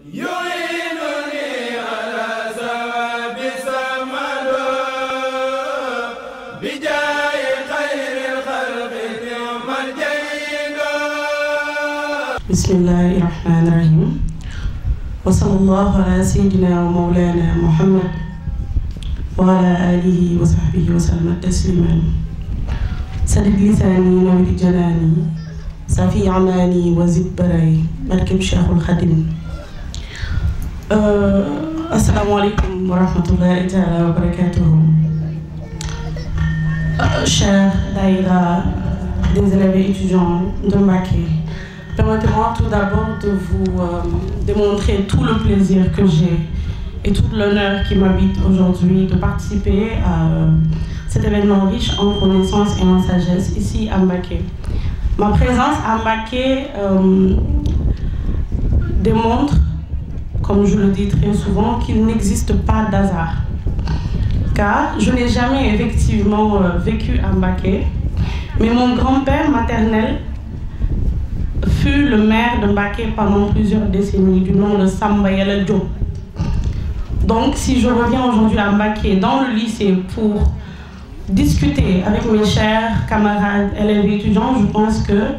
Bismillahi rahmani rahim. Wa sallallahu ala sayyidina wa maulana Muhammad wa ala alihi wa sahbihi wa sallam tasliman. Sadid lisani nawwir janani safi amani wa zid barai barkeb Cheikhul Khadim. Assalamu alaikum wa rahmatullahi ta'ala wa barakatuhu. Chers daïra des élèves et étudiants de Mbacké, permettez-moi tout d'abord de vous démontrer tout le plaisir que j'ai et tout l'honneur qui m'habite aujourd'hui de participer à cet événement riche en connaissances et en sagesse ici à Mbacké. Ma présence à Mbacké démontre, comme je le dis très souvent, qu'il n'existe pas d'hasard. Car je n'ai jamais effectivement vécu à Mbacké, mais mon grand-père maternel fut le maire de Mbacké pendant plusieurs décennies, du nom de Samba Yala Diop. Donc, si je reviens aujourd'hui à Mbacké dans le lycée pour discuter avec mes chers camarades élèves et étudiants, je pense que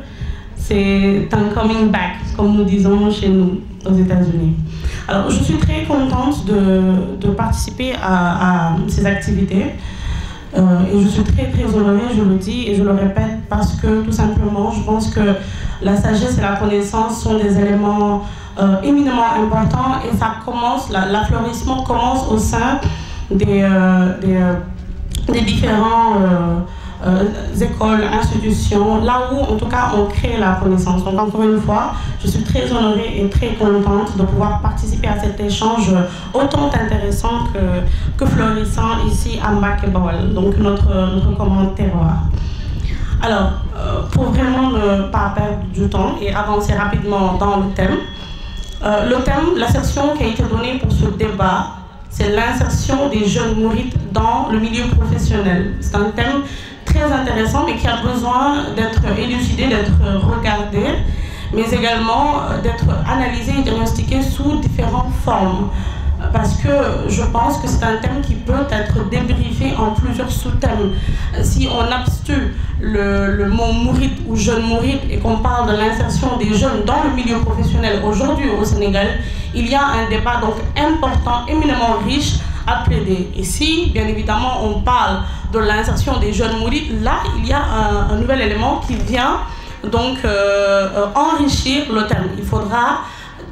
c'est un coming back, comme nous disons chez nous aux États-Unis. Alors, je suis très contente de participer à ces activités. Et je suis très honorée, je le dis et je le répète, parce que tout simplement, je pense que la sagesse et la connaissance sont des éléments éminemment importants, et ça commence, l'affleurissement commence au sein des différents écoles, institutions, là où en tout cas on crée la connaissance. Donc encore une fois, je suis très honorée et très contente de pouvoir participer à cet échange autant intéressant que florissant ici à Mbacké Bawal, donc notre command terroir. Alors, pour vraiment ne pas perdre du temps et avancer rapidement dans le thème, l'assertion qui a été donnée pour ce débat, c'est l'insertion des jeunes mourides dans le milieu professionnel. C'est un thème très intéressant, mais qui a besoin d'être élucidé, d'être regardé, mais également d'être analysé et diagnostiqué sous différentes formes. Parce que je pense que c'est un thème qui peut être débriefé en plusieurs sous-thèmes. Si on abstue le mot mouride ou jeune mouride et qu'on parle de l'insertion des jeunes dans le milieu professionnel aujourd'hui au Sénégal, il y a un débat donc important, éminemment riche à plaider. Et si, bien évidemment, on parle de l'insertion des jeunes mourides, là, il y a un nouvel élément qui vient donc enrichir le thème. Il faudra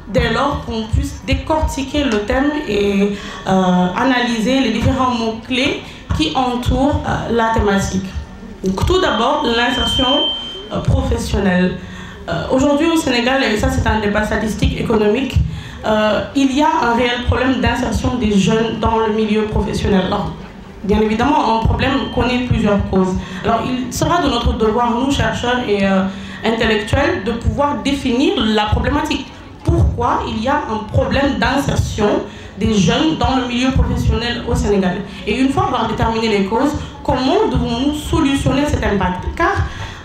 dès lors qu'on puisse décortiquer le thème et analyser les différents mots-clés qui entourent la thématique. Donc, tout d'abord, l'insertion professionnelle. Aujourd'hui au Sénégal, et ça c'est un débat statistique économique, il y a un réel problème d'insertion des jeunes dans le milieu professionnel. Alors, bien évidemment, un problème connaît plusieurs causes. Alors, il sera de notre devoir, nous, chercheurs et intellectuels, de pouvoir définir la problématique. Pourquoi il y a un problème d'insertion des jeunes dans le milieu professionnel au Sénégal? Et une fois avoir déterminé les causes, comment devons-nous solutionner cet impact? Car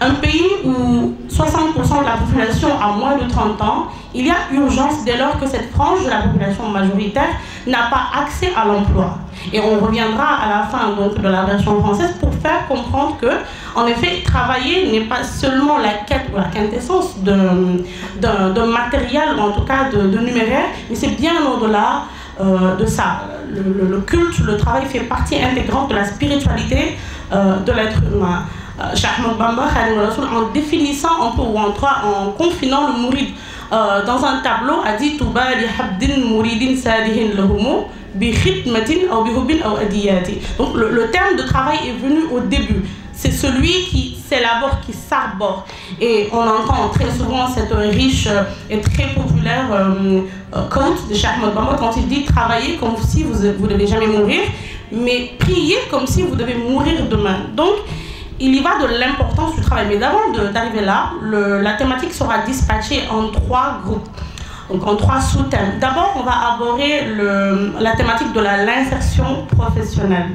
un pays où 60% de la population a moins de 30 ans, il y a urgence dès lors que cette frange de la population majoritaire n'a pas accès à l'emploi. Et on reviendra à la fin donc, de la version française pour faire comprendre que, en effet, travailler n'est pas seulement la quête ou la quintessence d'un matériel, ou en tout cas de numéraire, mais c'est bien au-delà de ça. Le culte, le travail fait partie intégrante de la spiritualité de l'être humain. Cheikh Ahmadou Bamba, en définissant un peu ou en confinant le mouride dans un tableau, a dit Touba li habdin mouridin sadihin lahumu bi khidmatin aw bi hubbin aw adiyati. Donc le terme de travail est venu au début. C'est celui qui s'élabore, qui s'arbore. Et on entend très souvent cette riche et très populaire quote de Cheikh Ahmadou Bamba quand il dit travailler comme si vous ne devez jamais mourir, mais prier comme si vous devez mourir demain. Donc il y va de l'importance du travail. Mais d'avant d'arriver là, la thématique sera dispatchée en 3 groupes, donc en 3 sous-thèmes. D'abord, on va aborder la thématique de l'insertion professionnelle.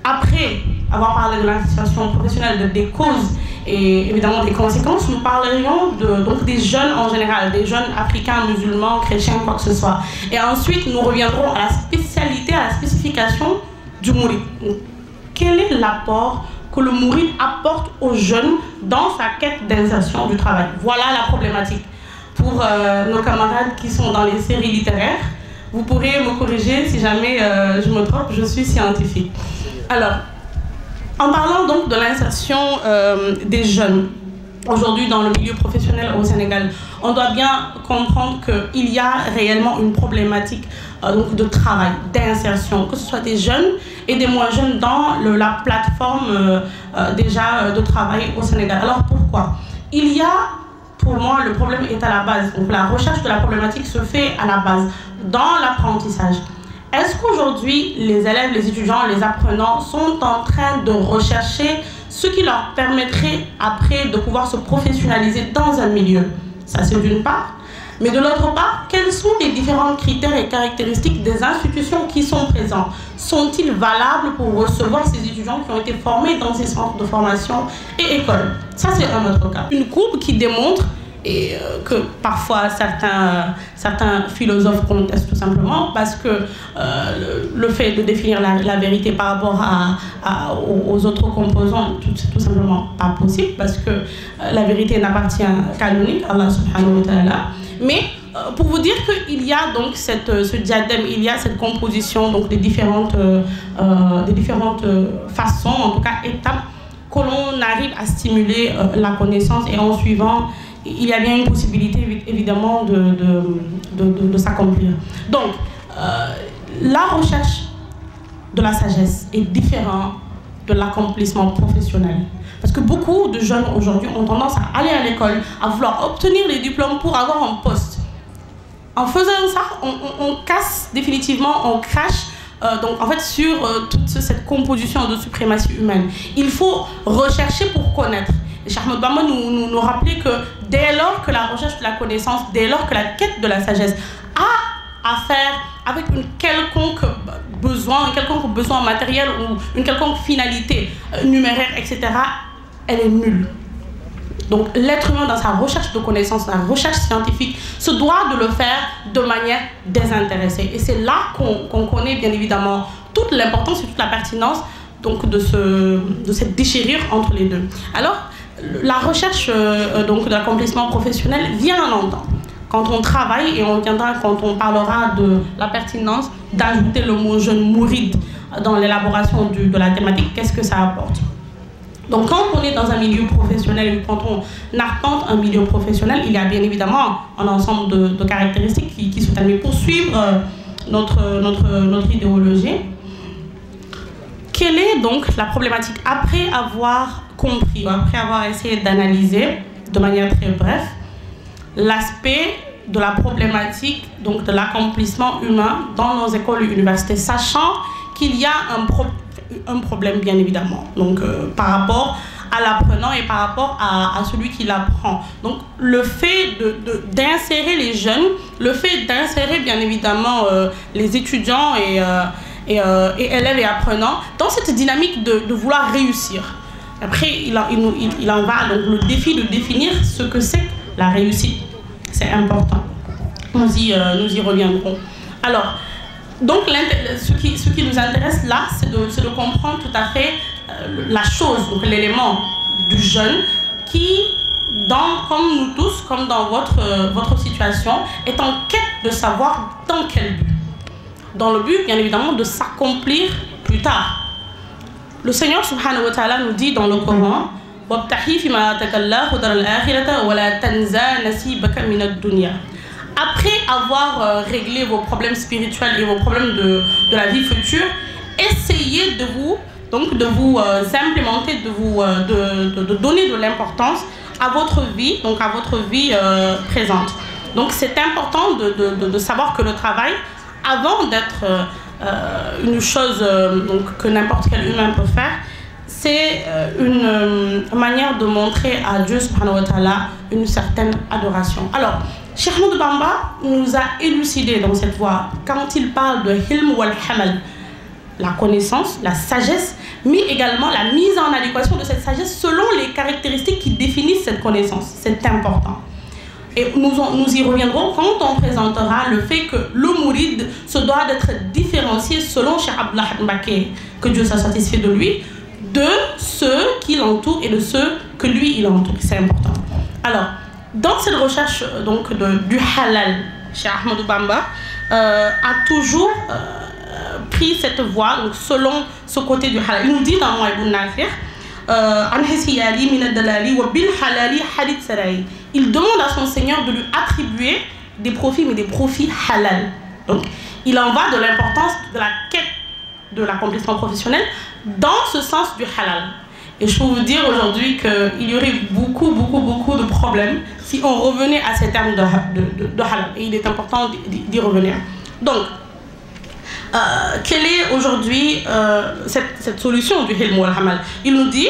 Après avoir parlé de l'insertion professionnelle, des causes et évidemment des conséquences, nous parlerions donc des jeunes en général, des jeunes africains, musulmans, chrétiens, quoi que ce soit. Et ensuite, nous reviendrons à la spécialité, à la spécification du mouride. Quel est l'apport que le mouride apporte aux jeunes dans sa quête d'insertion du travail? Voilà la problématique. Pour nos camarades qui sont dans les séries littéraires, vous pourrez me corriger si jamais je me trompe, je suis scientifique. Alors, en parlant donc de l'insertion des jeunes, aujourd'hui dans le milieu professionnel au Sénégal, on doit bien comprendre qu'il y a réellement une problématique donc de travail, d'insertion, que ce soit des jeunes et des moins jeunes dans la plateforme déjà de travail au Sénégal. Alors pourquoi? Il y a, pour moi, le problème est à la base. Donc la recherche de la problématique se fait à la base, dans l'apprentissage. Est-ce qu'aujourd'hui, les élèves, les étudiants, les apprenants sont en train de rechercher ce qui leur permettrait après de pouvoir se professionnaliser dans un milieu? Ça, c'est d'une part. Mais de l'autre part, quels sont les différents critères et caractéristiques des institutions qui sont présents? Sont-ils valables pour recevoir ces étudiants qui ont été formés dans ces centres de formation et écoles? Ça, c'est un autre cas. Une courbe qui démontre et que parfois certains philosophes contestent tout simplement parce que le fait de définir la vérité par rapport aux autres composants, c'est tout simplement pas possible parce que la vérité n'appartient qu'à l'unique, Allah subhanahu wa ta'ala. Mais pour vous dire qu'il y a donc ce diadème, il y a cette composition donc des différentes façons, en tout cas étapes, que l'on arrive à stimuler la connaissance et en suivant, il y a bien une possibilité évidemment de s'accomplir. Donc, la recherche de la sagesse est différente de l'accomplissement professionnel. Parce que beaucoup de jeunes aujourd'hui ont tendance à aller à l'école, à vouloir obtenir les diplômes pour avoir un poste. En faisant ça, on casse définitivement, on crache donc en fait sur toute cette composition de suprématie humaine. Il faut rechercher pour connaître. Et Cheikh Ahmadou Bamba nous rappelait que dès lors que la recherche de la connaissance, dès lors que la quête de la sagesse a à faire avec un quelconque besoin matériel ou une quelconque finalité numéraire, etc., elle est nulle. Donc l'être humain dans sa recherche de connaissances, sa recherche scientifique, se doit de le faire de manière désintéressée. Et c'est là qu'on connaît bien évidemment toute l'importance et toute la pertinence donc, de cette déchirure entre les deux. Alors, la recherche donc, de l'accomplissement professionnel vient en temps. Quand on travaille, et on viendra quand on parlera de la pertinence d'ajouter le mot jeune mouride dans l'élaboration de la thématique, qu'est-ce que ça apporte? Donc quand on est dans un milieu professionnel, quand on arpente un milieu professionnel, il y a bien évidemment un ensemble de caractéristiques qui se terminent. Pour suivre notre idéologie, quelle est donc la problématique? Après avoir compris, après avoir essayé d'analyser de manière très brève l'aspect de la problématique donc de l'accomplissement humain dans nos écoles et universités, sachant qu'il y a un problème bien évidemment donc par rapport à l'apprenant et par rapport à celui qui l'apprend. Donc le fait d'insérer les jeunes, le fait d'insérer bien évidemment les étudiants et élèves et apprenants dans cette dynamique de vouloir réussir. Après il en va donc le défi de définir ce que c'est la réussite. C'est important. Nous y reviendrons. Alors, donc ce qui nous intéresse là, c'est de comprendre tout à fait la chose, donc l'élément du jeune qui, comme nous tous, comme dans votre situation, est en quête de savoir dans quel but. Dans le but, bien évidemment, de s'accomplir plus tard. Le Seigneur subhanahu wa ta'ala nous dit dans le Coran, après avoir réglé vos problèmes spirituels et vos problèmes de la vie future, essayez de vous implémenter, de donner de l'importance à votre vie, donc à votre vie présente. Donc c'est important de savoir que le travail, avant d'être une chose donc, que n'importe quel humain peut faire, c'est une manière de montrer à Dieu subhanahu wa ta'ala une certaine adoration. Alors, Cheikh Ahmadou Bamba nous a élucidé dans cette voie, quand il parle de hilm wal hamal, la connaissance, la sagesse, mais également la mise en adéquation de cette sagesse selon les caractéristiques qui définissent cette connaissance. C'est important. Et nous y reviendrons quand on présentera le fait que le mouride se doit d'être différencié selon Cheikh Abdullah Mbacké, que Dieu soit satisfait de lui, de ceux qui l'entourent et de ceux que lui il entoure. C'est important. Alors, dans cette recherche donc, du halal, Cheikh Ahmadou Bamba a toujours pris cette voie donc, selon ce côté du halal. Il nous dit dans Mouaïboun Nafir, il demande à son Seigneur de lui attribuer des profits, mais des profits halal. Donc, il en va de l'importance de la quête de l'accomplissement professionnel dans ce sens du halal. Et je peux vous dire aujourd'hui qu'il y aurait beaucoup de problèmes si on revenait à ces termes de halal. Et il est important d'y revenir. Donc, quelle est aujourd'hui cette solution du hilm wal hamal? Il nous dit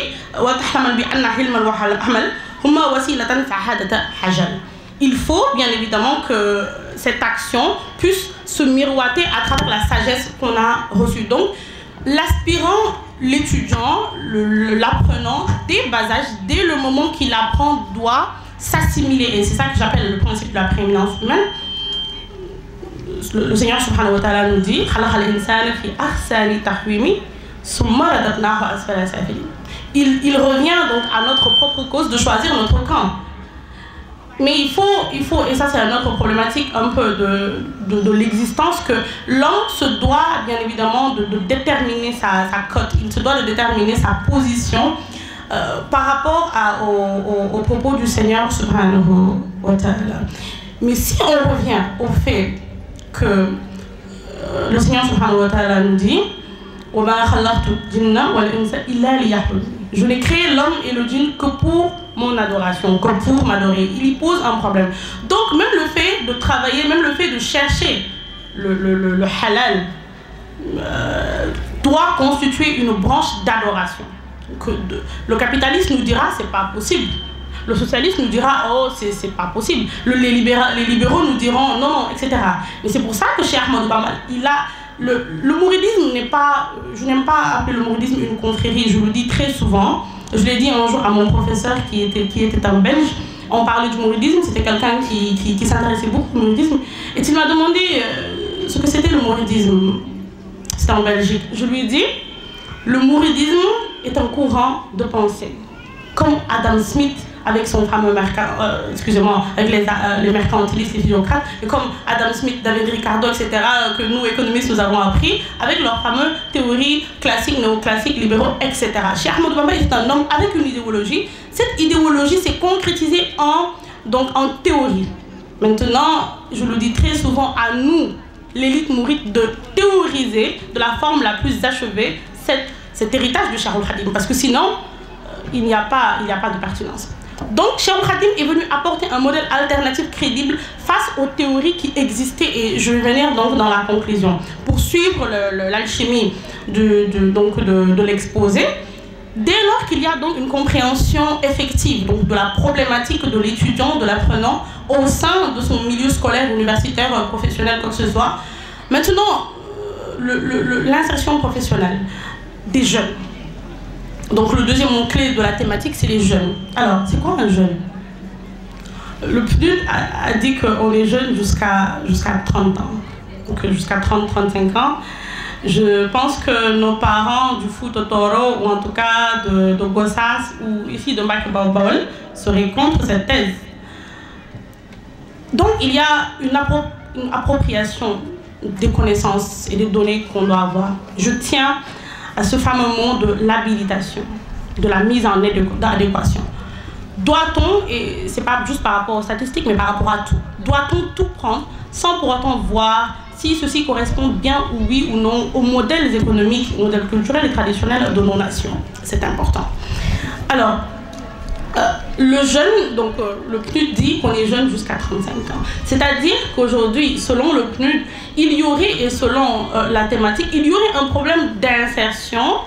il faut bien évidemment que cette action puisse se miroiter à travers la sagesse qu'on a reçue. Donc, l'aspirant, l'étudiant, l'apprenant, dès bas âge, dès le moment qu'il apprend, doit s'assimiler. Et c'est ça que j'appelle le principe de la prééminence humaine. Le Seigneur subhanahu wa ta'ala nous dit il revient donc à notre propre cause de choisir notre camp. Mais il faut, et ça c'est une autre problématique un peu de l'existence, que l'homme se doit bien évidemment de déterminer sa cote, il se doit de déterminer sa position par rapport au propos du Seigneur subhanahu wa ta'ala. Mais si on revient au fait que le Seigneur subhanahu wa ta'ala nous dit je n'ai créé l'homme et le djinn que pour mon adoration, que pour m'adorer. Il y pose un problème. Donc même le fait de travailler, même le fait de chercher le halal doit constituer une branche d'adoration. Le capitaliste nous dira c'est pas possible. Le socialiste nous dira oh c'est pas possible. Les libéraux nous diront non, etc. Mais c'est pour ça que chez Ahmadou Bamba, il a le mouridisme n'est pas, je n'aime pas appeler le mouridisme une confrérie, je le dis très souvent. Je l'ai dit un jour à mon professeur qui était un Belge. On parlait du mouridisme, c'était quelqu'un qui s'intéressait beaucoup au mouridisme. Et il m'a demandé ce que c'était le mouridisme. C'était en Belgique. Je lui ai dit, le mouridisme est un courant de pensée. Comme Adam Smith avec son fameux avec les mercantilistes, les physiocrates, et comme Adam Smith, David Ricardo, etc., que nous, économistes, nous avons appris, avec leurs fameuses théories classiques, néoclassiques, libéraux, etc. Cheikh Ahmadou Bamba est un homme avec une idéologie. Cette idéologie s'est concrétisée en théorie. Maintenant, je le dis très souvent à nous, l'élite mouride, de théoriser de la forme la plus achevée cet héritage de Cheikh Khadim, parce que sinon, il n'y a pas de pertinence. Donc, Cheikh Khadim est venu apporter un modèle alternatif crédible face aux théories qui existaient, et je vais venir donc dans la conclusion. Pour suivre l'alchimie de l'exposé, dès lors qu'il y a donc une compréhension effective donc de la problématique de l'étudiant, de l'apprenant, au sein de son milieu scolaire, universitaire, professionnel, quoi que ce soit, maintenant, l'insertion professionnelle des jeunes. Donc le deuxième mot-clé de la thématique, c'est les jeunes. Alors, c'est quoi un jeune? Le PNUD a dit qu'on est jeune jusqu'à 30 ans. Donc jusqu'à 30-35 ans. Je pense que nos parents du foot au Toro, ou en tout cas de Gossas, ou ici de Mbacké Baol, seraient contre cette thèse. Donc il y a une appropriation des connaissances et des données qu'on doit avoir. Je tiens à ce fameux mot de l'habilitation, de la mise en adéquation. Doit-on, et c'est pas juste par rapport aux statistiques, mais par rapport à tout, doit-on tout prendre sans pour autant voir si ceci correspond bien ou oui ou non aux modèles économiques, aux modèles culturels et traditionnels de nos nations? C'est important. Alors, le jeune, donc le PNUD dit qu'on est jeune jusqu'à 35 ans. C'est-à-dire qu'aujourd'hui, selon le PNUD, il y aurait, et selon la thématique, il y aurait un problème d'insertion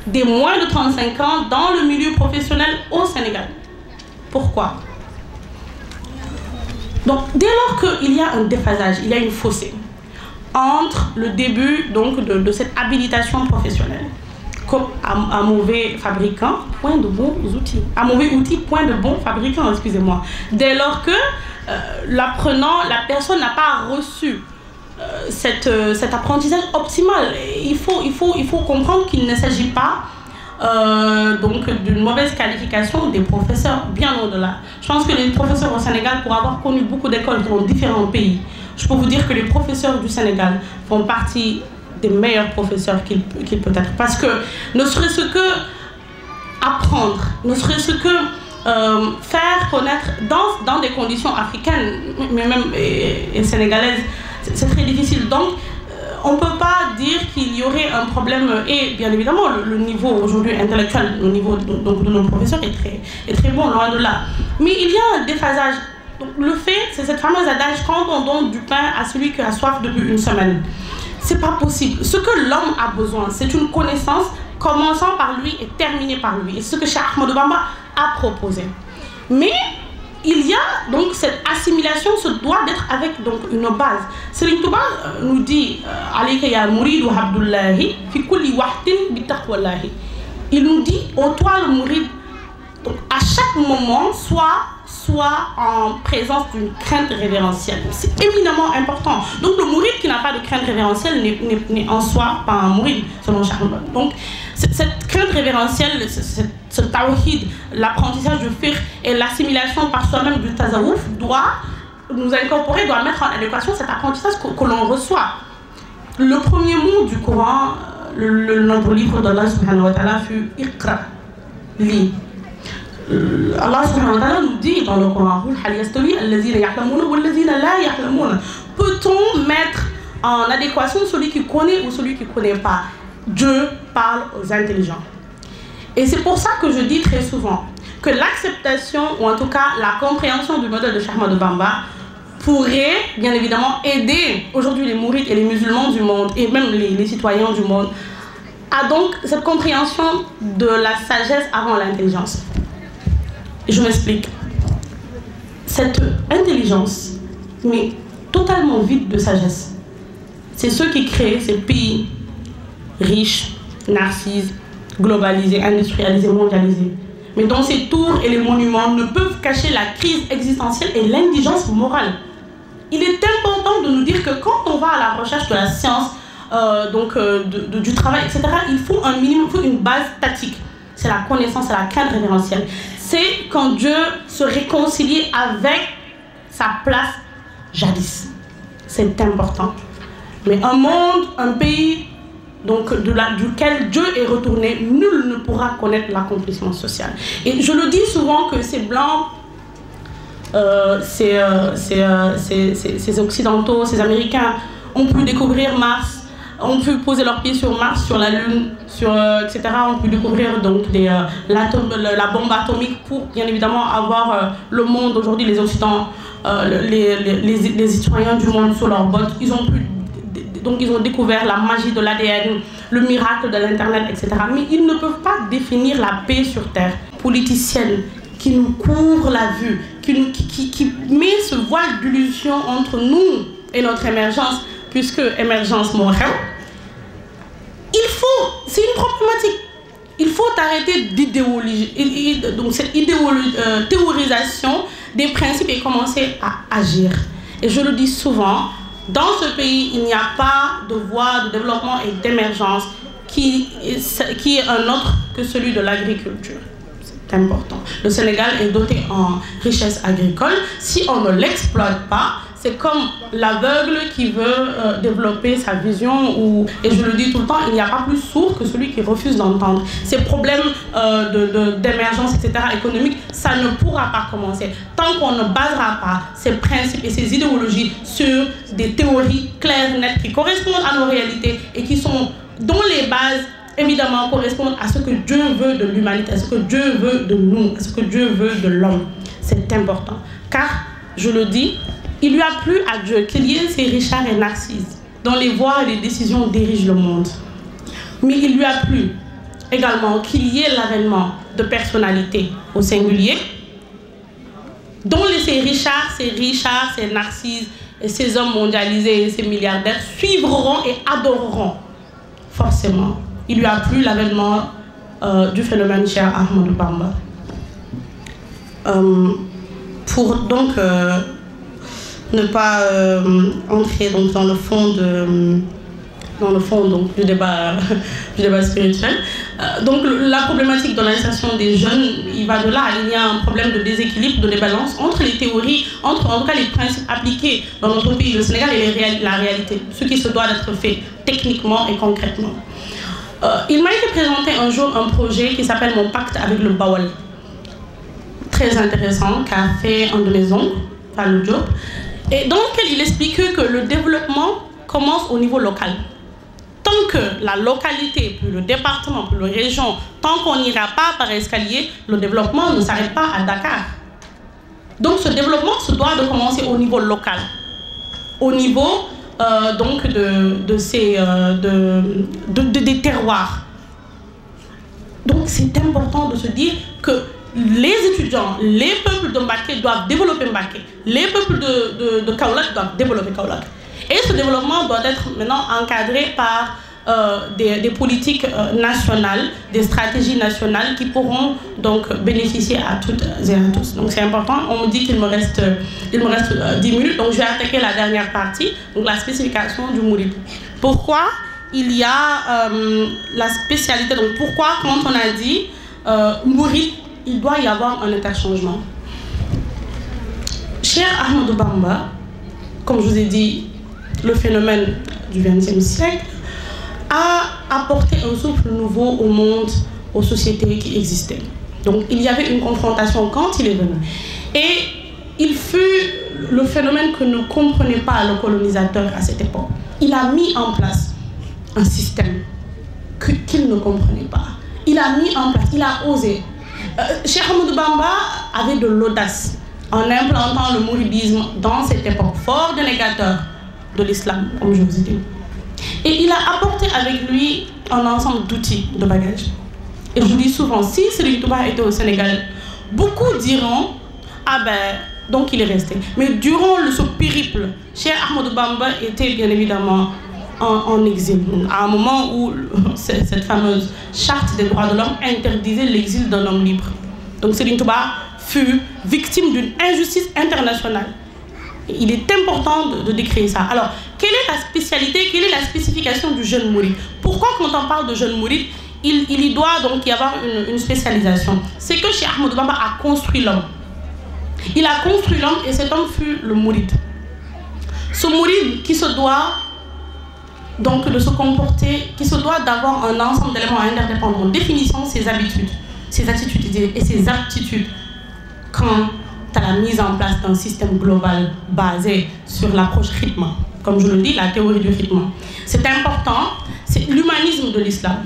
des moins de 35 ans dans le milieu professionnel au Sénégal. Pourquoi? Donc, dès lors qu'il y a un déphasage, il y a une fossé entre le début donc, de cette habilitation professionnelle. Comme un mauvais fabricant, point de bons outils. Un mauvais outil, point de bon fabricant, excusez-moi. Dès lors que l'apprenant, la personne n'a pas reçu cet apprentissage optimal. Il faut comprendre qu'il ne s'agit pas donc d'une mauvaise qualification des professeurs, bien au-delà. Je pense que les professeurs au Sénégal, pour avoir connu beaucoup d'écoles dans différents pays, je peux vous dire que les professeurs du Sénégal font partie des meilleurs professeurs qu'il peut être. Parce que ne serait-ce que apprendre, ne serait-ce que faire connaître dans des conditions africaines, mais même et sénégalaises, c'est très difficile. Donc, on ne peut pas dire qu'il y aurait un problème. Et bien évidemment, le niveau aujourd'hui intellectuel, le niveau de nos professeurs est très bon, loin de là. Mais il y a un déphasage. Donc, le fait, c'est cette fameuse adage, quand on donne du pain à celui qui a soif depuis une semaine. C'est pas possible. Ce que l'homme a besoin, c'est une connaissance commençant par lui et terminée par lui. Et c'est ce que Cheikh Ahmadou Bamba a proposé. Mais il y a donc cette assimilation, se doit d'être avec donc une base. Serigne Touba nous dit alayka ya mouridou Abdullahi fi kulli wahtin bi taqwallahi. Il nous dit, ô toi le mourid, donc à chaque moment, soit en présence d'une crainte révérentielle. C'est éminemment important. Donc le mourid qui n'a pas de crainte révérentielle n'est en soi pas un mourid, selon Cheikh Ahmadou. Donc cette crainte révérentielle, ce tawhid, l'apprentissage du fiqh et l'assimilation par soi-même du tasawwuf doit nous incorporer, doit mettre en adéquation cet apprentissage que l'on reçoit. Le premier mot du Coran, notre livre d'Allah subhanahu wa ta'ala fut Iqra, lis. Allah subhanahu wa ta'ala nous dit dans le Coran, peut-on mettre en adéquation celui qui connaît ou celui qui ne connaît pas? Dieu parle aux intelligents. Et c'est pour ça que je dis très souvent que l'acceptation, ou en tout cas la compréhension du modèle de Cheikh Ahmadou Bamba pourrait bien évidemment aider aujourd'hui les mourides et les musulmans du monde, et même les citoyens du monde, à donc cette compréhension de la sagesse avant l'intelligence. Je m'explique. Cette intelligence, mais totalement vide de sagesse, c'est ce qui crée ces pays riches, narcisses, globalisés, industrialisés, mondialisés. Mais dont ces tours et les monuments ne peuvent cacher la crise existentielle et l'indigence morale. Il est important de nous dire que quand on va à la recherche de la science, du travail, etc., il faut un minimum, il faut une base statique. C'est la connaissance, c'est la crainte révérentielle. C'est quand Dieu se réconcilie avec sa place jadis. C'est important. Mais un monde, un pays donc duquel Dieu est retourné, nul ne pourra connaître l'accomplissement social. Et je le dis souvent que ces blancs, ces occidentaux, ces américains ont pu découvrir Mars, ont pu poser leurs pieds sur Mars, sur la Lune, etc. ont pu découvrir donc la bombe atomique pour bien évidemment avoir le monde aujourd'hui, les Occidentaux, les citoyens du monde sous leurs bottes. Ils ont découvert la magie de l'ADN, le miracle de l'Internet, etc. Mais ils ne peuvent pas définir la paix sur Terre. Politicienne qui nous couvre la vue, qui met ce voile d'illusion entre nous et notre émergence, puisque émergence morale, c'est une problématique. Il faut arrêter d'idéologie, donc cette théorisation des principes et commencer à agir. Et je le dis souvent, dans ce pays, il n'y a pas de voie de développement et d'émergence qui est un autre que celui de l'agriculture. C'est important. Le Sénégal est doté en richesse agricole. Si on ne l'exploite pas, c'est comme l'aveugle qui veut développer sa vision. Et je le dis tout le temps, il n'y a pas plus sourd que celui qui refuse d'entendre. Ces problèmes d'émergence, etc., économique, ça ne pourra pas commencer tant qu'on ne basera pas ces principes et ces idéologies sur des théories claires, nettes, qui correspondent à nos réalités et dont les bases, évidemment, correspondent à ce que Dieu veut de l'humanité, à ce que Dieu veut de nous, à ce que Dieu veut de l'homme. C'est important. Car, je le dis, il lui a plu à Dieu qu'il y ait ces Richard et Narcisse dont les voix et les décisions dirigent le monde. Mais il lui a plu également qu'il y ait l'avènement de personnalités au singulier dont ces Richard, ces Narcisse Et ces hommes mondialisés, ces milliardaires suivront et adoreront forcément. Il lui a plu l'avènement du phénomène Cheikh Ahmadou Bamba. Pour donc ne pas entrer donc dans le fond donc, du débat spirituel. Donc la problématique de l'insertion des jeunes, il va de là. Il y a un problème de déséquilibre, de débalance entre les théories, entre en tout cas les principes appliqués dans notre pays, le Sénégal, et la réalité, ce qui se doit d'être fait techniquement et concrètement. Il m'a été présenté un jour un projet qui s'appelle Mon pacte avec le Bawal. Très intéressant, qu'a fait un de mes oncles, Fallou Diop, et dans lequel il expliquait que le développement commence au niveau local. Tant que la localité, puis le département, puis la région, tant qu'on n'ira pas par escalier, le développement ne s'arrête pas à Dakar. Donc ce développement se doit de commencer au niveau local, au niveau donc des terroirs. Donc c'est important de se dire que les étudiants, les peuples de Mbaké doivent développer Mbaké, les peuples de Kaolack doivent développer Kaolack. Et ce développement doit être maintenant encadré par des politiques nationales, des stratégies nationales qui pourront donc bénéficier à toutes et à tous. Donc c'est important. On me dit qu'il me reste 10 minutes, donc je vais attaquer la dernière partie, donc la spécification du Mouride. Pourquoi il y a la spécialité, donc pourquoi quand on a dit Mouride, il doit y avoir un interchangement. Cheikh Ahmadou Bamba, comme je vous ai dit, le phénomène du XXe siècle a apporté un souffle nouveau au monde, aux sociétés qui existaient. Donc il y avait une confrontation quand il est venu. Et il fut le phénomène que ne comprenait pas le colonisateur à cette époque. Il a mis en place un système qu'il ne comprenait pas. Il a mis en place, il a osé. Cheikh Ahmadou Bamba avait de l'audace en implantant le mouridisme dans cette époque, fort dénégateur de l'islam, comme je vous ai dit. Et il a apporté avec lui un ensemble d'outils, de bagages. Et je vous dis souvent, si Serigne Touba était au Sénégal, beaucoup diront, ah ben, donc il est resté. Mais durant ce périple, Cheikh Ahmadou Bamba était bien évidemment en exil. À un moment où cette fameuse charte des droits de l'homme interdisait l'exil d'un homme libre. Donc Serigne Touba fut victime d'une injustice internationale. Il est important de décrire ça. Alors, quelle est la spécialité, quelle est la spécification du jeune mouride? Pourquoi quand on parle de jeune mouride, il doit donc y avoir une spécialisation? C'est que Cheikh Ahmadou Bamba a construit l'homme. Il a construit l'homme et cet homme fut le mouride. Ce mouride qui se doit donc de se comporter, qui se doit d'avoir un ensemble d'éléments interdépendants, définissant ses habitudes, ses attitudes et ses aptitudes quant à la mise en place d'un système global basé sur l'approche rythme, comme je le dis, la théorie du rythme. C'est important, c'est l'humanisme de l'islam.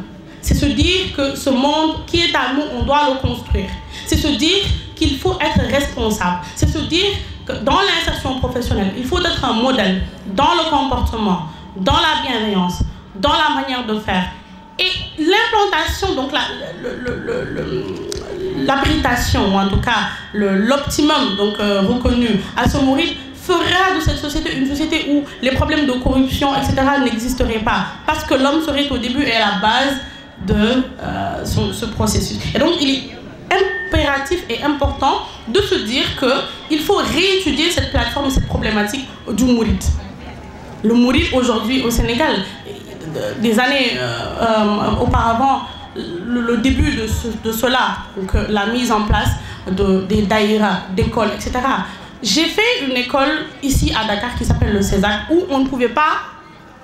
C'est se dire que ce monde qui est à nous, on doit le construire. C'est se dire qu'il faut être responsable. C'est se dire que dans l'insertion professionnelle, il faut être un modèle dans le comportement, dans la bienveillance, dans la manière de faire. Et l'implantation, donc l'abritation, ou en tout cas l'optimum donc reconnu à ce mouride, fera de cette société une société où les problèmes de corruption, etc. n'existeraient pas. Parce que l'homme serait au début et à la base de ce processus. Et donc il est impératif et important de se dire qu'il faut réétudier cette plateforme, cette problématique du mouride. Le mouride aujourd'hui au Sénégal, des années auparavant, le début de cela, donc la mise en place des daïras, d'écoles, etc. J'ai fait une école ici à Dakar qui s'appelle le CESAC, où on ne pouvait pas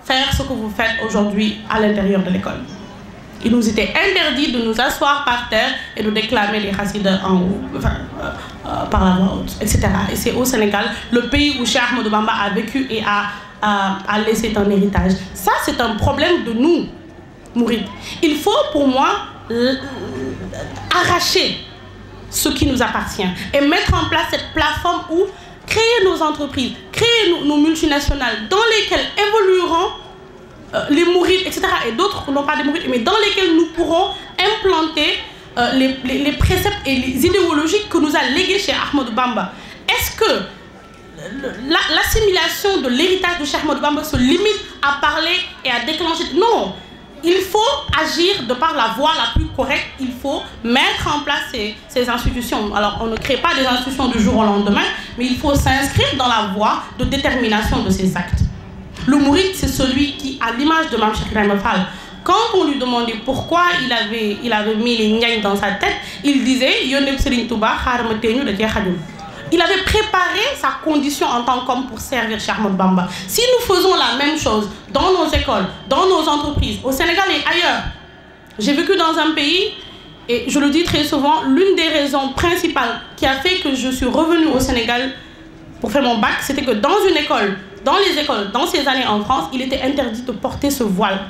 faire ce que vous faites aujourd'hui à l'intérieur de l'école. Il nous était interdit de nous asseoir par terre et de déclamer les chassidas en haut, par la voix haute, etc. Et c'est au Sénégal, le pays où Cheikh Ahmadou Bamba a vécu et a laissé un héritage. Ça, c'est un problème de nous, mourides. Il faut, pour moi, arracher ce qui nous appartient et mettre en place cette plateforme où créer nos entreprises, créer nos multinationales dans lesquelles évolueront les mourides, etc. et d'autres, non pas des mourides, mais dans lesquelles nous pourrons implanter les préceptes et les idéologies que nous a légués chez Ahmadou Bamba. Est-ce que l'assimilation de l'héritage de Cheikh Ahmadou Bamba se limite à parler et à déclencher. Non, il faut agir de par la voie la plus correcte. Il faut mettre en place ces institutions. Alors, on ne crée pas des institutions du jour au lendemain, mais il faut s'inscrire dans la voie de détermination de ces actes. Le mouride, c'est celui qui, à l'image de Mame Cheikh Ibrahima Fall, quand on lui demandait pourquoi il avait mis les gnagnes dans sa tête, il disait « Yoneb Serigne Touba, xaar ma teeñu da cee xajul ». Il avait préparé sa condition en tant qu'homme pour servir Cheikh Ahmadou Bamba. Si nous faisons la même chose dans nos écoles, dans nos entreprises, au Sénégal et ailleurs, j'ai vécu dans un pays, et je le dis très souvent, l'une des raisons principales qui a fait que je suis revenue au Sénégal pour faire mon bac, c'était que dans une école, dans les écoles, dans ces années en France, il était interdit de porter ce voile.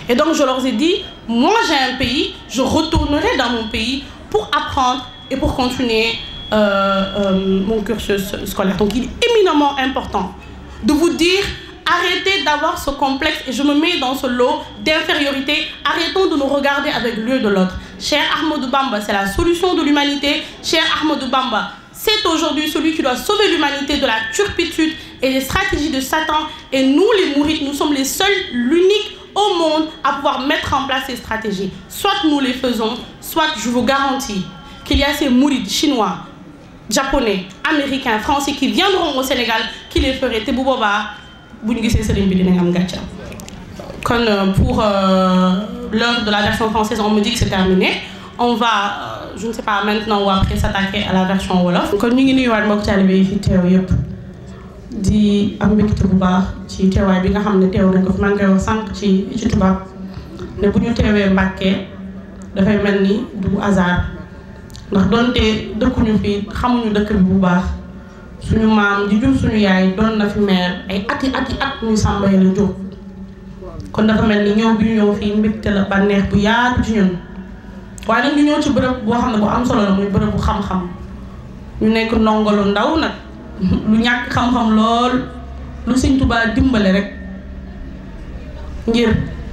Et donc je leur ai dit, moi j'ai un pays, je retournerai dans mon pays pour apprendre et pour continuer mon cursus scolaire. Donc il est éminemment important de vous dire, arrêtez d'avoir ce complexe, et je me mets dans ce lot d'infériorité, arrêtons de nous regarder avec l'œil de l'autre. Cheikh Ahmadou Bamba, c'est la solution de l'humanité. Cheikh Ahmadou Bamba, c'est aujourd'hui celui qui doit sauver l'humanité de la turpitude et des stratégies de Satan. Et nous les mourides, nous sommes les seuls, l'unique au monde à pouvoir mettre en place ces stratégies. Soit nous les faisons, soit je vous garantis qu'il y a ces mourides chinois, japonais, américains, français qui viendront au Sénégal, qui les feraient. Te bu boobaa bu ñu gisee sëriñ bi dinañ am gàcce. Kon pour l'heure de la version française, on me dit que c'est terminé. On va, je ne sais pas maintenant ou après, s'attaquer à la version wolof. Kon ñu ngi nuyuwaat mbokk taalibe yi fi teew yëpp di am mbégte bu baax ci teewaay bi nga xam ne teew nañ ko fi maa ngi koy wax sànq ci tubaab ne bu ñu teewee Mbàkke dafay mel ni du hasard. ndax doonte dëkkuñu fi xamuñu dëkk bi bu baax suñu maam di jur suñu yaay doon na fi meer ay ati at ñuy sàmbaye la jóg kon dafa mel ni ñëw bi ñu ñëw fii mbégte la bànneex bu yaatu ci ñun waaye nag ñu ñëw ci bërëb boo xam ne bu am solo la muy bërëb bu xam-xam ñu nekk ndongolu ndaw nag lu ñàkk xam-xam lool lu Sëñ Tuubaa dimbale rek ngir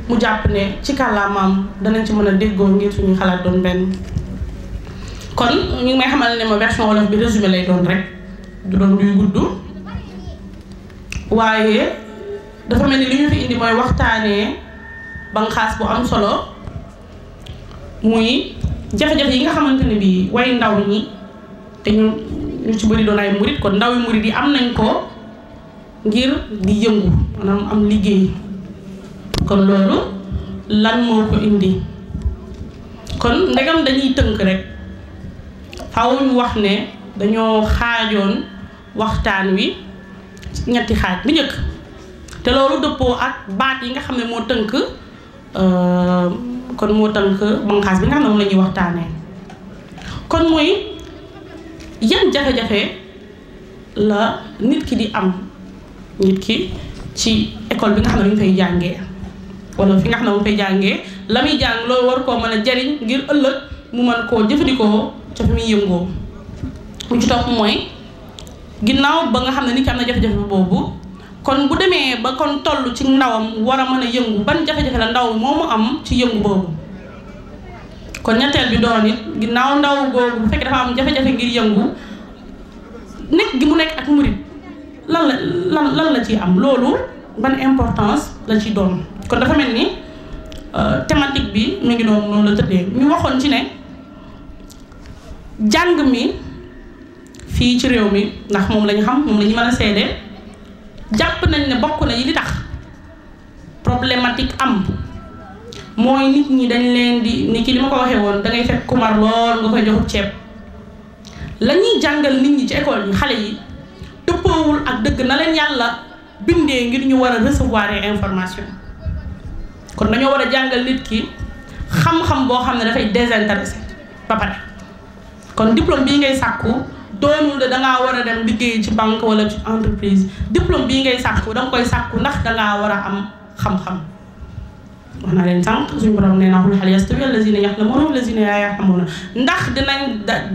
mu jàpp ne ci kàllaamaam danañ ci mën a déggoo ngir suñu xalaat doon benn. kon ñu ngi may xamal ne ma version wolof bi résumé lay doon rek du doon luy gudd waaye dafa mel ni li ñu fi indi mooy waxtaanee banqaas bu am solo muy jafe-jafe yi nga xamante ne bii way ndaw ñi te ñu ci bëri doon ay murit kon ndaw yi murit yi am nañ ko ngir di yëngu maanaam am liggéey kon loolu lan moo ko indi kon ndegam dañuy tënk rek faaw ñu wax ne dañoo xaajoon waxtaan wi ñetti xaaj bi njëkk te loolu dëppoo ak baat yi nga xam ne moo tënk kon moo tënk banqaas bi nga xam ne moom la ñuy waxtaanee kon mooy yan jafe-jafe la nit ki di am nit ki ci école bi nga xam ne dañu fay jàngee wala fi nga xam ne mu fay jàngee la muy jàng loolu war koo mën a jariñ ngir ëllëg mu mën koo jëfandikoo ca fi muy yëngoo mu ci topp mooy ginnaaw ba nga xam ne nit ki am na jafe-jafe boobu kon bu demee ba kon toll ci ndawam war a mën a yëngu ban jafe-jafe la ndaw moomu am ci yëngu boobu kon ñetteel bi doon it ginnaaw ndaw googu bu fekkee dafa am jafe-jafe ngir yëngu nekk gi mu nekk ak murit lan la ciy am loolu ban importance la ci doon kon dafa mel ni thématique bi mu ngi doon noonu la tëddee ñu waxoon ci ne jàng mi fii ci réew mi ndax moom lañu xam moom la ñu mën a seede jàpp nañ ne bokk na yi li tax problématique am mooy nit ñi dañ leen di ni ki li ma ko waxee woon da ngay fekk kumar lool nga koy joxub ceeb la ñuy jàngal nit ñi ci école yi xale yi dëppoowul ak dëgg na leen yàlla bindee ngir ñu war a recevoir information kon dañoo war a jàngal nit ki xam-xam boo xam ne dafay désintéressé ba pare kon diplôme bii ngay sàkku doonul de dangaa war a dem liggéey ci banque wala ci entreprise diplôme bii ngay sàkku danga koy sàkku ndax dangaa war a am xam-xam wax naa leen sànq suñu borom nee na xul hal yastawi allazina yaxlamuuna wallazina laa yaxlamuuna ndax dinañ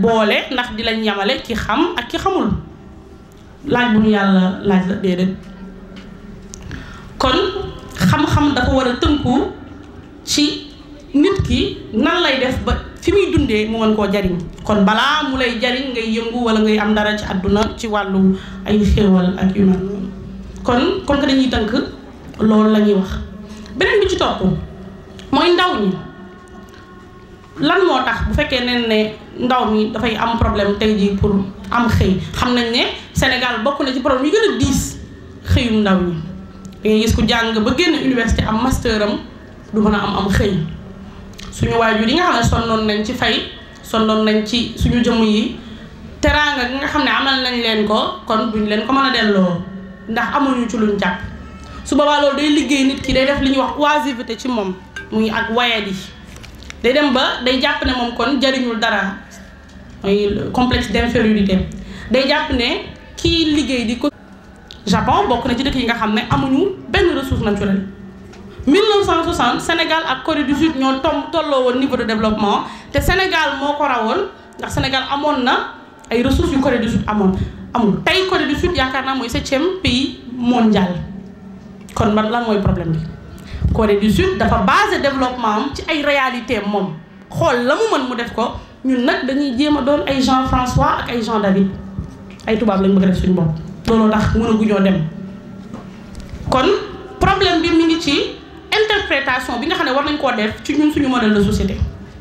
boole ndax di lañ yamale ki xam ak ki xamul laaj bu ñu yàlla laaj la déedéet kon xam-xam dafa war a tënku ci nit ki nan lay def ba fi muy dundee mu mën koo jariñ kon balaa mu lay jariñ ngay yëngu wala ngay am dara ci àdduna ci wàllu ay xéewal ak yu mel noonu kon comme que dañuy tënk loolu la ñuy wax. beneen bi ci topp mooy ndaw ñi lan moo tax bu fekkee ne ndaw mi dafay am problème tey jii pour am xëy xam nañ ne Sénégal bokk na ci problème yi gën a diis xëyum ndaw ñi da ngay gis ku jàng ba génn université am master am du mën a am xëy suñu waajur yi nga xam ne sonnoon nañ ci fay sonnoon nañ ci suñu jëmm yi teraanga gi nga xam ne amal nañ leen ko kon duñ leen ko mën a delloo ndax amuñu ci luñ jàpp su boobaa loolu day liggéey nit ki day def li ñuy wax oisiveté ci moom muy ak wayadi day dem ba day jàpp ne moom kon jariñul dara mooy complexe d'infériorité day jàpp ne kii liggéey di ko Japon bokk na ci dëkk yi nga xam ne amuñu benn ressource naturelle 1960 Sénégal ak Corée du Sud ñoo tolloo woon niveau de développement te Sénégal moo ko rawoon ndax Sénégal amoon na ay ressources yu Corée du Sud amul tey Corée du Sud yaakaar naa mooy 7e pays mondial kon man lan mooy problème bi Corée du Sud dafa basé développement am ci ay réalité moom xool la mu mën mu def ko ñun nag dañuy jéem a doon ay Jean François ak ay Jean David ay tubaab lañ bëgg a def suñu bopp loolu tax mënaguñoo dem kon problème bi mi ngi ci interprétation bi nga xam ne war nañ koo def ci ñun suñu modèle de société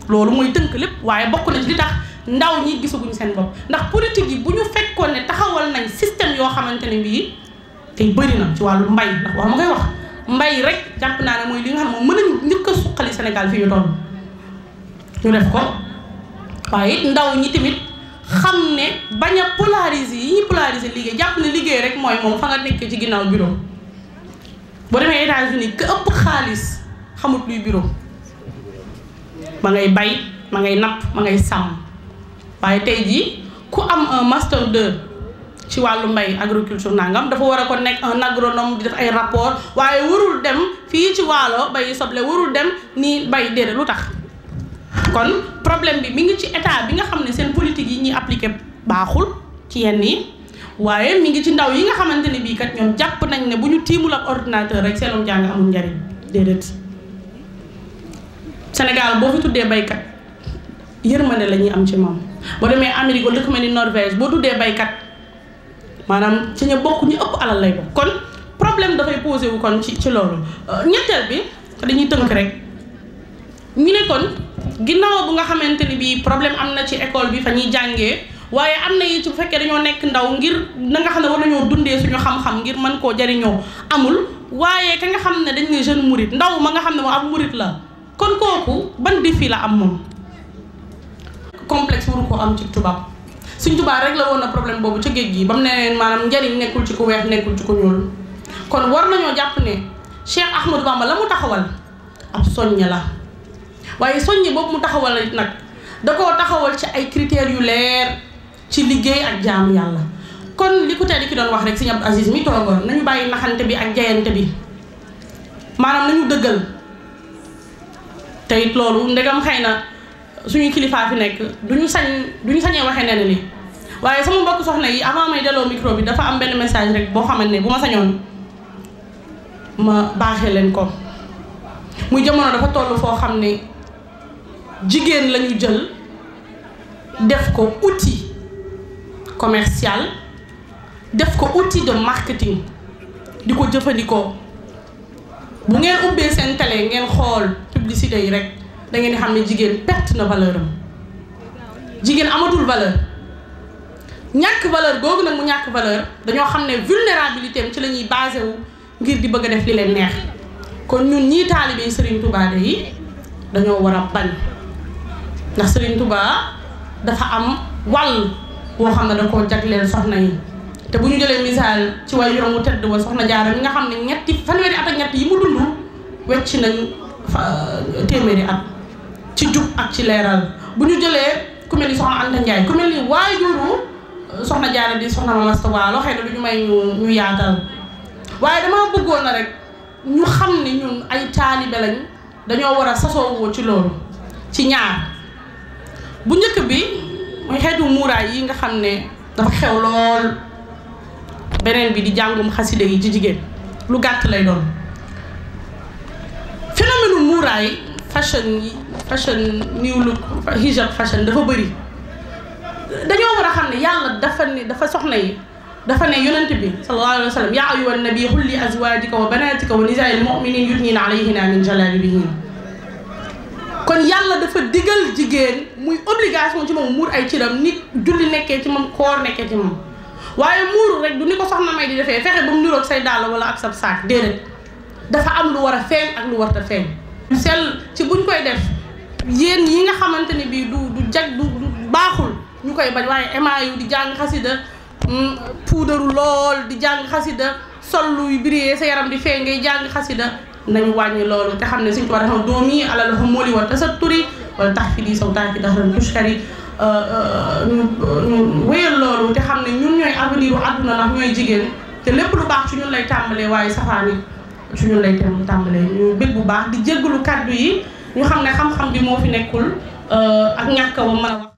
loolu mooy tënk lépp waaye bokk na ci li tax ndaw ñi gisaguñu seen bopp ndax politique yi bu ñu fekkoon ne taxawal nañ système yoo xamante ne bii tey bëri na ci wàllu mbay ndax wax ma koy wax mbay rek jàpp naa ne mooy li nga xam ne moom mën nañu njëkk a suqali Sénégal fi ñu toll ñu def ko waaye ndaw ñi tamit xam ne bañ a polariser yi ñuy polariser liggéey jàpp ne liggéey rek mooy moom fa nga nekk ci ginnaaw bureau boo demee États-Unis ka ëpp xaalis xamut luy bureau ma ngay bay ma ngay napp ma ngay sàmm waaye tey jii ku am un master 2 ci wàllu mbay agriculture nangam dafa war a ko nekk un agronome di def ay rapport waaye warul dem fii ci waalo bay soble warul dem nii bay déedéet lu tax kon problème bi mi ngi ci état bi nga xam ne seen politique yi ñuy appliqué baaxul ci yenn yi waaye mi ngi ci ndaw yi nga xamante ne bii kat ñoom jàpp nañ ne bu ñu tiimul ak ordinateur rek seenum jàng amul njariñ déedéet Sénégal boo fi tuddee baykat yërmande la ñuy am ci moom boo demee Amérique wala dëkk mel ni Norvège boo tuddee baykat maanaam ci ña bokk ñu ëpp alal lay bokk kon problème dafay posé wu kon ci loolu ñetteel bi dañuy tënk rek ñu ne kon ginnaaw bu nga xamante ni bii problème am na ci école bi fa ñuy jàngee waaye am na yi ci bu fekkee dañoo nekk ndaw ngir na nga xam ne war nañoo dundee suñu xam-xam ngir mën koo jariñoo amul waaye ka nga xam ne dañ ne jeune mouride ndaw ma nga xam ne moom ab mouride la kon kooku ban défi la am moom complexe waru ko am ci tubaab suñ tubaab rek la woon na problème boobu ca géej gi ba mu ne maanaam njariñ nekkul ci ku weex nekkul ci ku ñuul kon war nañoo jàpp ne Cheikh Ahmadou Bamba la mu taxawal ab soññe la waaye soññe boobu mu taxawal nag da koo taxawal ci ay critères yu leer ci liggéey ak jaamu yàlla kon li ku tedd ki doon wax rek Sëñ Abdou Aziz mi toogoon nañu bàyyi naxante bi ak jayante bi maanaam nañu dëggal te it loolu ndegam xëy na suñu kilifaa fi nekk duñu sañee waxee nen li waaye sama mbokk soxna yi avant may delloo micro bi dafa am benn message rek boo xamante ne bu ma sañoon ma baaxee leen ko muy jamono dafa toll foo xam ne jigéen lañu jël def ko outil commercial def ko outil de marketing di ko jëfandikoo bu ngeen ubbee seen télé ngeen xool publicité yi rek da ngeen di xam ne jigéen perte na valeur am jigéen amatul valeur ñàkk valeur googu nag mu ñàkk valeur dañoo xam ne vulnérabilité am ci la ñuy basé wu ngir di bëgg a def li leen neex kon ñun ñii taalibe Serigne Touba de yi dañoo war a bañ ndax Serigne Touba dafa am wàll boo xam ne da koo jagleel soxna yi te bu ñu jëlee misaal ci way yorom mu tedd wa soxna Jaara mi nga xam ne fanweeri at ak ñett yi mu dund wecc nañu téeméeri at ci jub ak ci leeral bu ñu jëlee ku mel ni soxna Anta Ndiaye ku mel ni waajuru soxna Jaara di soxna Mame Asta Walo xëy na du ñu may ñu yaatal waaye dama bëggoon na rek ñu xam ne ñun ay taalibe lañ dañoo war a sasoowoo ci loolu ci ñaar bu njëkk bi mooy xeetu muuraay yi nga xam ne dafa xew lool beneen bi di jàngum xaside yi ci jigéen lu gàtt lay doon phénomène muuraay fashion new look hijab fashion dafa bëri dañoo war a xam ne yàlla dafa soxna yi dafa ne yonent bi sallallahu alayhi wa sallam yaa ayyuhan nabi qul li azwajika wa banatika wa nisaa'il mu'minin yudnina alayhinna min jalabibihin kon yàlla dafa digal jigéen muy obligation ci moom muur ay ciram nit julli nekkee ci moom koor nekkee ci moom waaye muuru rek du ni ko soxna may di defee fexe ba mu niroog say dàll wala ak sab saak déedéet dafa am lu war a feeñ ak lu warta feeñ sel ci buñ koy def yéen yi nga xamante ni bii du jag du baaxul ñu koy bañ waaye émayu di jàng xasida puudaru lool di jàng xasida sol luy briller sa yaram di feeñ ngay jàng xasida nañu wàññi loolu te xam ne suñ ko war a xam doom yi alal xam mooli war tasatturi wala tax fi di saw taaki daxaran tushkari ñu wéyal loolu te xam ne ñun ñooy avenir u àdduna ndax ñooy jigéen te lépp lu baax ci ñun lay tàmbalee waaye safaan yi ci ñun lay tàmbalee ñu bég bu baax di jéggalu kàddu yi ñu xam ne xam-xam bi moo fi nekkul ak ñàkk a mën a wax